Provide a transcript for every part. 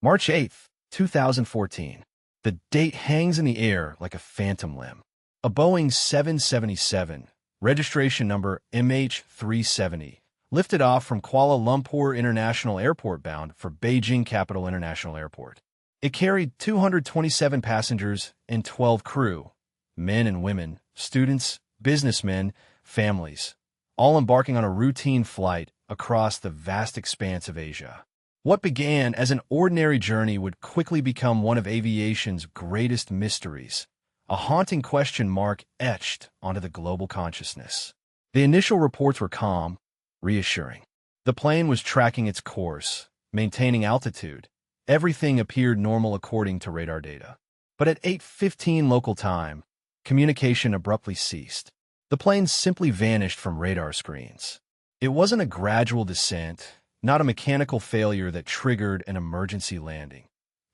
March 8th, 2014. The date hangs in the air like a phantom limb. A Boeing 777, registration number MH370, lifted off from Kuala Lumpur International Airport bound for Beijing Capital International Airport. It carried 227 passengers and 12 crew, men and women, students, businessmen, families, all embarking on a routine flight across the vast expanse of Asia. What began as an ordinary journey would quickly become one of aviation's greatest mysteries, a haunting question mark etched onto the global consciousness. The initial reports were calm, reassuring. The plane was tracking its course, maintaining altitude. Everything appeared normal according to radar data. But at 8:15 local time, communication abruptly ceased. The plane simply vanished from radar screens. It wasn't a gradual descent, not a mechanical failure that triggered an emergency landing.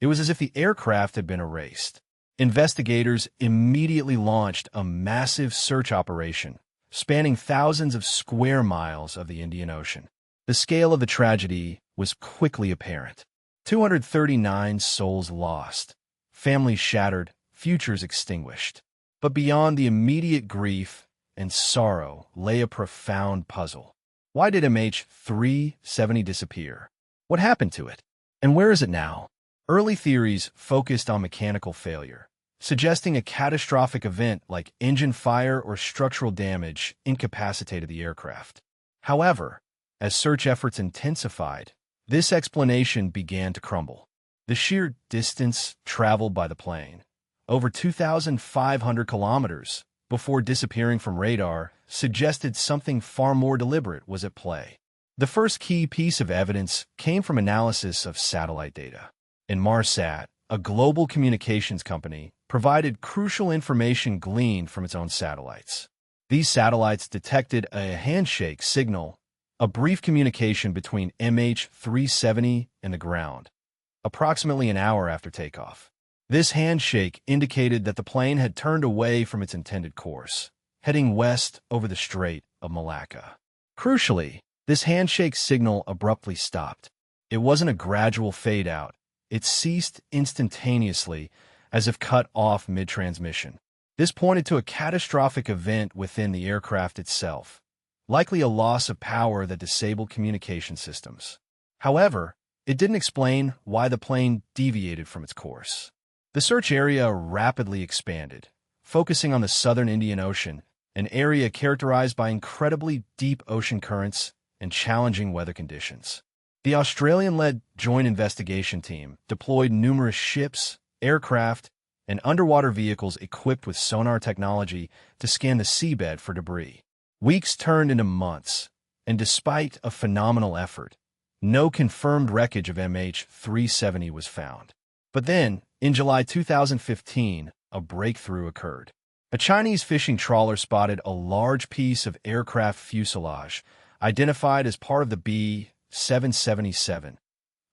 It was as if the aircraft had been erased. Investigators immediately launched a massive search operation, spanning thousands of square miles of the Indian Ocean. The scale of the tragedy was quickly apparent. 239 souls lost, families shattered, futures extinguished. But beyond the immediate grief and sorrow lay a profound puzzle. Why did MH370 disappear? What happened to it? And where is it now? Early theories focused on mechanical failure, suggesting a catastrophic event like engine fire or structural damage incapacitated the aircraft. However, as search efforts intensified, this explanation began to crumble. The sheer distance traveled by the plane, over 2,500 kilometers, before disappearing from radar, suggested something far more deliberate was at play. The first key piece of evidence came from analysis of satellite data. Inmarsat, a global communications company, provided crucial information gleaned from its own satellites. These satellites detected a handshake signal, a brief communication between MH370 and the ground, approximately an hour after takeoff. This handshake indicated that the plane had turned away from its intended course, heading west over the Strait of Malacca. Crucially, this handshake signal abruptly stopped. It wasn't a gradual fade-out. It ceased instantaneously, as if cut off mid-transmission. This pointed to a catastrophic event within the aircraft itself, likely a loss of power that disabled communication systems. However, it didn't explain why the plane deviated from its course. The search area rapidly expanded, focusing on the southern Indian Ocean, an area characterized by incredibly deep ocean currents and challenging weather conditions. The Australian-led Joint Investigation Team deployed numerous ships, aircraft, and underwater vehicles equipped with sonar technology to scan the seabed for debris. Weeks turned into months, and despite a phenomenal effort, no confirmed wreckage of MH370 was found. But then, in July 2015, a breakthrough occurred. A Chinese fishing trawler spotted a large piece of aircraft fuselage, identified as part of the B777,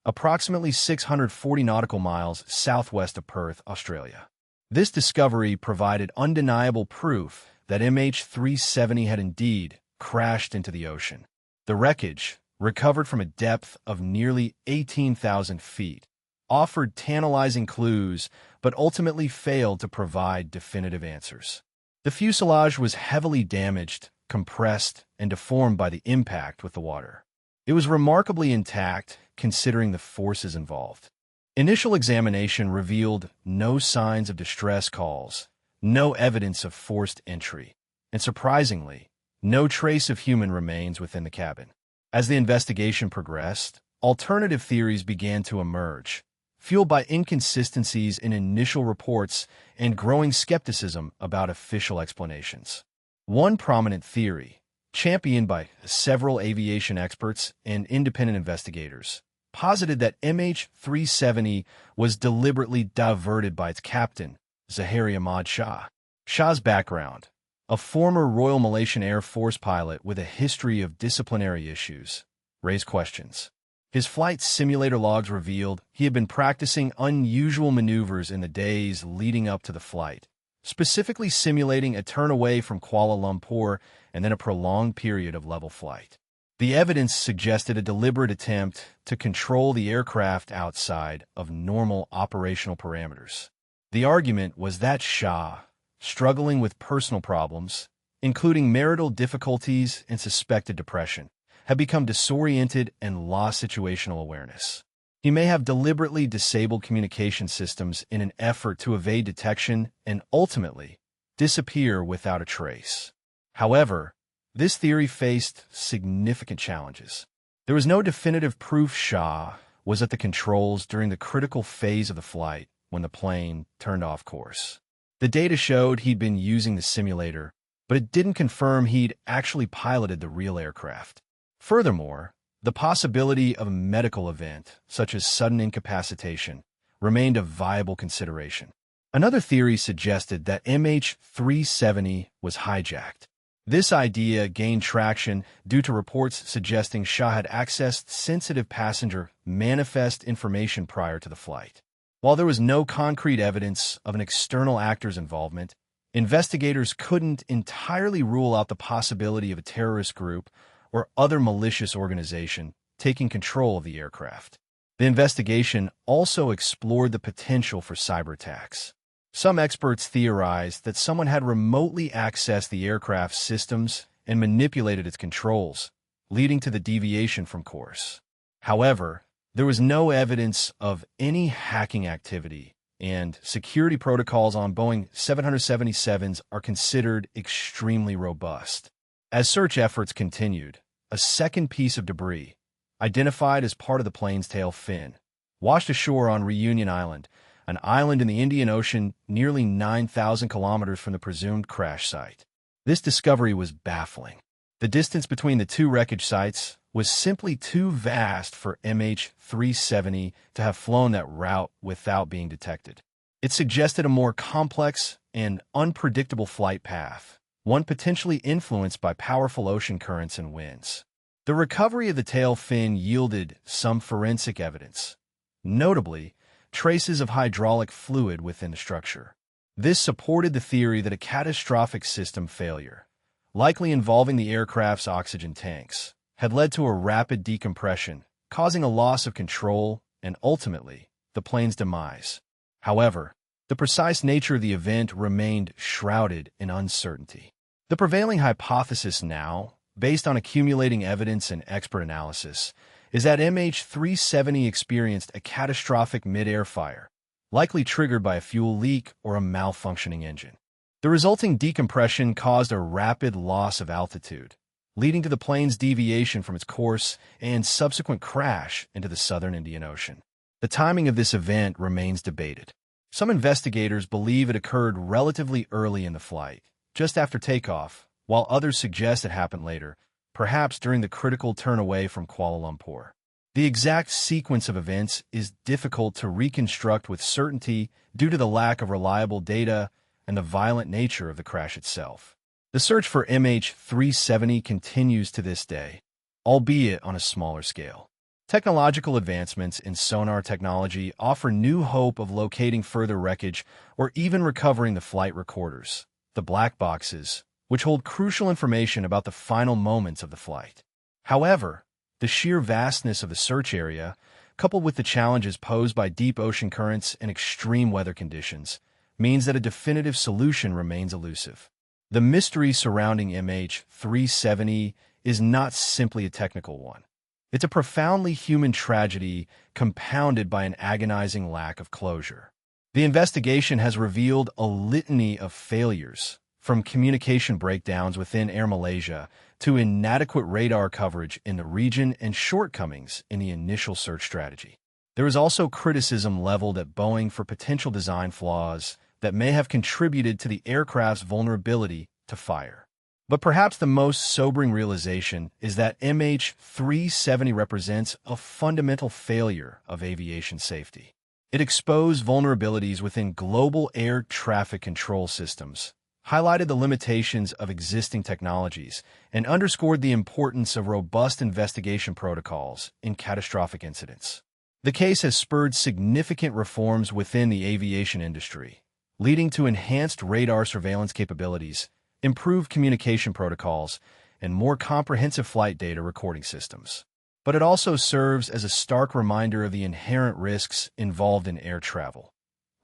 approximately 640 nautical miles southwest of Perth, Australia. This discovery provided undeniable proof that MH370 had indeed crashed into the ocean. The wreckage, recovered from a depth of nearly 18,000 feet, offered tantalizing clues, but ultimately failed to provide definitive answers. The fuselage was heavily damaged, compressed, and deformed by the impact with the water. It was remarkably intact, considering the forces involved. Initial examination revealed no signs of distress calls, no evidence of forced entry, and surprisingly, no trace of human remains within the cabin. As the investigation progressed, alternative theories began to emerge, fueled by inconsistencies in initial reports and growing skepticism about official explanations. One prominent theory, championed by several aviation experts and independent investigators, posited that MH370 was deliberately diverted by its captain, Zaharie Ahmad Shah. Shah's background: a former Royal Malaysian Air Force pilot with a history of disciplinary issues, raised questions. His flight simulator logs revealed he had been practicing unusual maneuvers in the days leading up to the flight, specifically simulating a turn away from Kuala Lumpur and then a prolonged period of level flight. The evidence suggested a deliberate attempt to control the aircraft outside of normal operational parameters. The argument was that Shah, struggling with personal problems, including marital difficulties and suspected depression, had become disoriented and lost situational awareness. He may have deliberately disabled communication systems in an effort to evade detection and ultimately disappear without a trace. However, this theory faced significant challenges. There was no definitive proof Shah was at the controls during the critical phase of the flight when the plane turned off course. The data showed he'd been using the simulator, but it didn't confirm he'd actually piloted the real aircraft. Furthermore, the possibility of a medical event, such as sudden incapacitation, remained a viable consideration. Another theory suggested that MH370 was hijacked. This idea gained traction due to reports suggesting Shah had accessed sensitive passenger manifest information prior to the flight. While there was no concrete evidence of an external actor's involvement, investigators couldn't entirely rule out the possibility of a terrorist group or other malicious organization taking control of the aircraft. The investigation also explored the potential for cyber attacks. Some experts theorized that someone had remotely accessed the aircraft's systems and manipulated its controls, leading to the deviation from course. However, there was no evidence of any hacking activity, and security protocols on Boeing 777s are considered extremely robust. As search efforts continued, a second piece of debris, identified as part of the plane's tail fin, washed ashore on Reunion Island, an island in the Indian Ocean nearly 9,000 kilometers from the presumed crash site. This discovery was baffling. The distance between the two wreckage sites was simply too vast for MH370 to have flown that route without being detected. It suggested a more complex and unpredictable flight path, one potentially influenced by powerful ocean currents and winds. The recovery of the tail fin yielded some forensic evidence, notably traces of hydraulic fluid within the structure. This supported the theory that a catastrophic system failure, likely involving the aircraft's oxygen tanks, had led to a rapid decompression, causing a loss of control and, ultimately, the plane's demise. However, the precise nature of the event remained shrouded in uncertainty. The prevailing hypothesis now, based on accumulating evidence and expert analysis, is that MH370 experienced a catastrophic mid-air fire, likely triggered by a fuel leak or a malfunctioning engine. The resulting decompression caused a rapid loss of altitude, leading to the plane's deviation from its course and subsequent crash into the southern Indian Ocean. The timing of this event remains debated. Some investigators believe it occurred relatively early in the flight, just after takeoff, while others suggest it happened later, perhaps during the critical turn away from Kuala Lumpur. The exact sequence of events is difficult to reconstruct with certainty due to the lack of reliable data and the violent nature of the crash itself. The search for MH370 continues to this day, albeit on a smaller scale. Technological advancements in sonar technology offer new hope of locating further wreckage or even recovering the flight recorders, the black boxes, which hold crucial information about the final moments of the flight. However, the sheer vastness of the search area, coupled with the challenges posed by deep ocean currents and extreme weather conditions, means that a definitive solution remains elusive. The mystery surrounding MH370 is not simply a technical one. It's a profoundly human tragedy compounded by an agonizing lack of closure. The investigation has revealed a litany of failures, from communication breakdowns within Air Malaysia to inadequate radar coverage in the region and shortcomings in the initial search strategy. There is also criticism leveled at Boeing for potential design flaws that may have contributed to the aircraft's vulnerability to fire. But perhaps the most sobering realization is that MH370 represents a fundamental failure of aviation safety. It exposed vulnerabilities within global air traffic control systems, highlighted the limitations of existing technologies, and underscored the importance of robust investigation protocols in catastrophic incidents. The case has spurred significant reforms within the aviation industry, leading to enhanced radar surveillance capabilities, improved communication protocols, and more comprehensive flight data recording systems. But it also serves as a stark reminder of the inherent risks involved in air travel,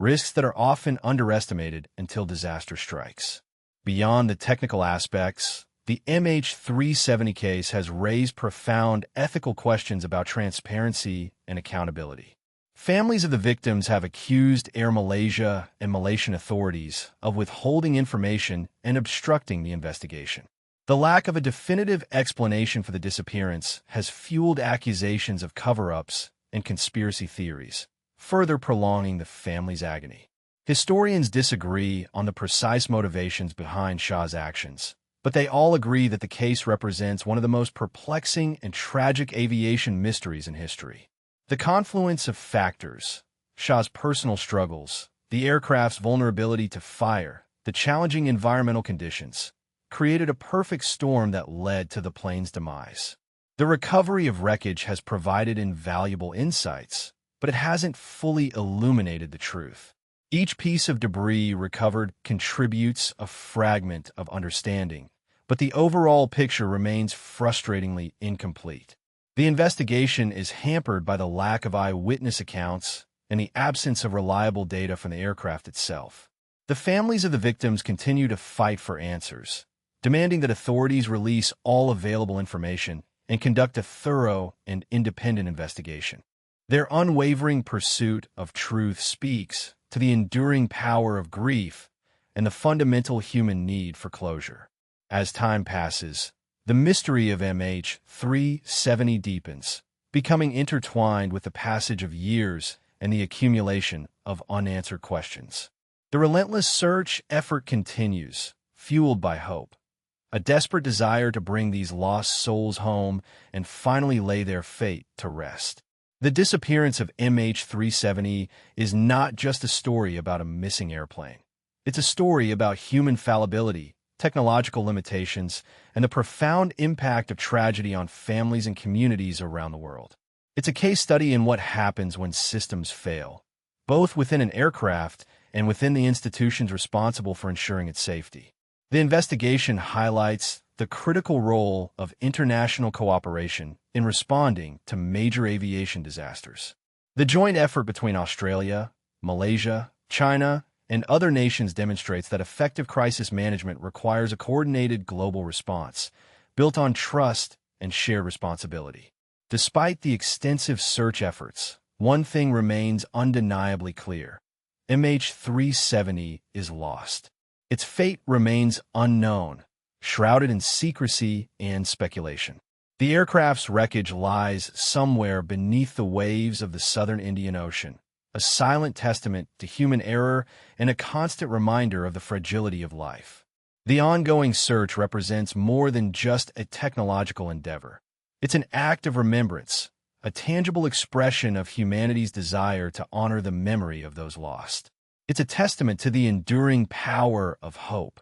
risks that are often underestimated until disaster strikes. Beyond the technical aspects, the MH370 case has raised profound ethical questions about transparency and accountability. Families of the victims have accused Air Malaysia and Malaysian authorities of withholding information and obstructing the investigation. The lack of a definitive explanation for the disappearance has fueled accusations of cover-ups and conspiracy theories, further prolonging the family's agony. Historians disagree on the precise motivations behind Shah's actions, but they all agree that the case represents one of the most perplexing and tragic aviation mysteries in history. The confluence of factors, Shah's personal struggles, the aircraft's vulnerability to fire, the challenging environmental conditions, created a perfect storm that led to the plane's demise. The recovery of wreckage has provided invaluable insights, but it hasn't fully illuminated the truth. Each piece of debris recovered contributes a fragment of understanding, but the overall picture remains frustratingly incomplete. The investigation is hampered by the lack of eyewitness accounts and the absence of reliable data from the aircraft itself. The families of the victims continue to fight for answers, demanding that authorities release all available information and conduct a thorough and independent investigation. Their unwavering pursuit of truth speaks to the enduring power of grief and the fundamental human need for closure. As time passes, the mystery of MH370 deepens, becoming intertwined with the passage of years and the accumulation of unanswered questions. The relentless search effort continues, fueled by hope, a desperate desire to bring these lost souls home and finally lay their fate to rest. The disappearance of MH370 is not just a story about a missing airplane. It's a story about human fallibility, technological limitations, and the profound impact of tragedy on families and communities around the world. It's a case study in what happens when systems fail, both within an aircraft and within the institutions responsible for ensuring its safety. The investigation highlights the critical role of international cooperation in responding to major aviation disasters. The joint effort between Australia, Malaysia, China, and other nations demonstrates that effective crisis management requires a coordinated global response, built on trust and shared responsibility. Despite the extensive search efforts, one thing remains undeniably clear: MH370 is lost. Its fate remains unknown, shrouded in secrecy and speculation. The aircraft's wreckage lies somewhere beneath the waves of the southern Indian Ocean, a silent testament to human error and a constant reminder of the fragility of life. The ongoing search represents more than just a technological endeavor. It's an act of remembrance, a tangible expression of humanity's desire to honor the memory of those lost. It's a testament to the enduring power of hope,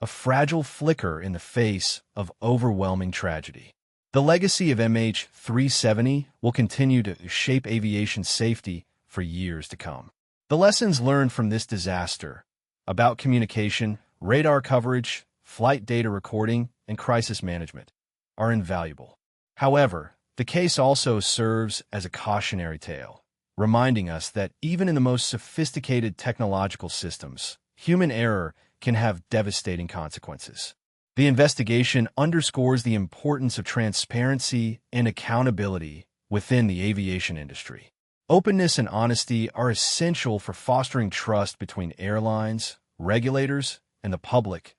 a fragile flicker in the face of overwhelming tragedy. The legacy of MH370 will continue to shape aviation safety for years to come. The lessons learned from this disaster about communication, radar coverage, flight data recording, and crisis management are invaluable. However, the case also serves as a cautionary tale, reminding us that even in the most sophisticated technological systems, human error can have devastating consequences. The investigation underscores the importance of transparency and accountability within the aviation industry. Openness and honesty are essential for fostering trust between airlines, regulators, and the public,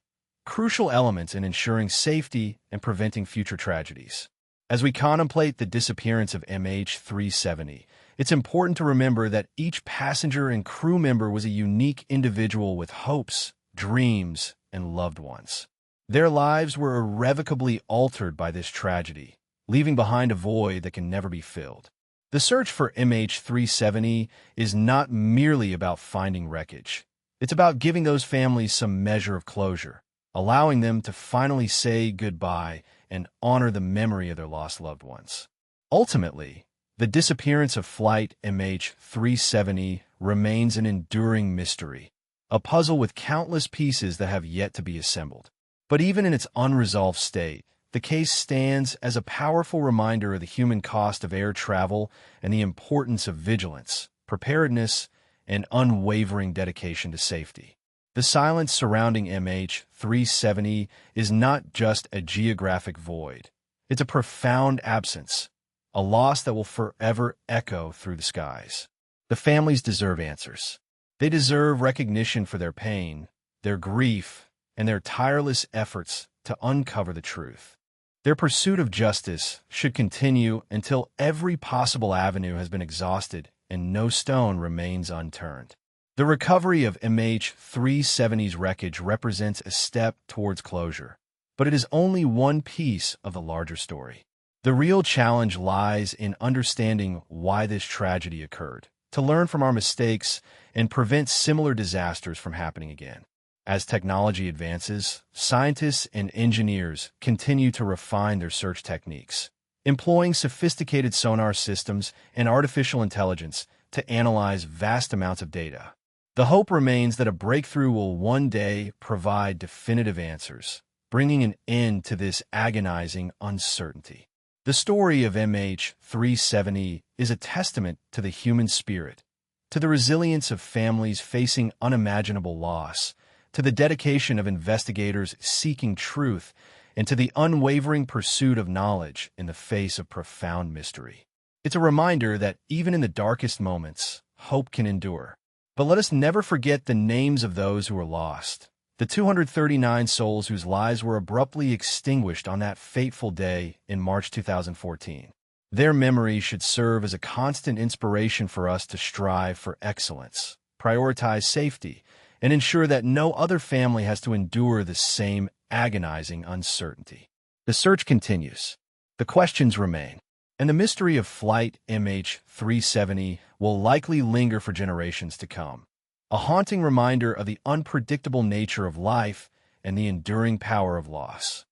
crucial elements in ensuring safety and preventing future tragedies. As we contemplate the disappearance of MH370, it's important to remember that each passenger and crew member was a unique individual with hopes, dreams, and loved ones. Their lives were irrevocably altered by this tragedy, leaving behind a void that can never be filled. The search for MH370 is not merely about finding wreckage. It's about giving those families some measure of closure, allowing them to finally say goodbye and honor the memory of their lost loved ones. Ultimately, the disappearance of Flight MH370 remains an enduring mystery, a puzzle with countless pieces that have yet to be assembled. But even in its unresolved state, the case stands as a powerful reminder of the human cost of air travel and the importance of vigilance, preparedness, and unwavering dedication to safety. The silence surrounding MH370 is not just a geographic void. It's a profound absence, a loss that will forever echo through the skies. The families deserve answers. They deserve recognition for their pain, their grief, and their tireless efforts to uncover the truth. Their pursuit of justice should continue until every possible avenue has been exhausted and no stone remains unturned. The recovery of MH370's wreckage represents a step towards closure, but it is only one piece of the larger story. The real challenge lies in understanding why this tragedy occurred, to learn from our mistakes and prevent similar disasters from happening again. As technology advances, scientists and engineers continue to refine their search techniques, employing sophisticated sonar systems and artificial intelligence to analyze vast amounts of data. The hope remains that a breakthrough will one day provide definitive answers, bringing an end to this agonizing uncertainty. The story of MH370 is a testament to the human spirit, to the resilience of families facing unimaginable loss, to the dedication of investigators seeking truth, and to the unwavering pursuit of knowledge in the face of profound mystery. It's a reminder that even in the darkest moments, hope can endure. But let us never forget the names of those who were lost, the 239 souls whose lives were abruptly extinguished on that fateful day in March 2014. Their memory should serve as a constant inspiration for us to strive for excellence, prioritize safety, and ensure that no other family has to endure the same agonizing uncertainty. The search continues. The questions remain. And the mystery of Flight MH370 will likely linger for generations to come, a haunting reminder of the unpredictable nature of life and the enduring power of loss.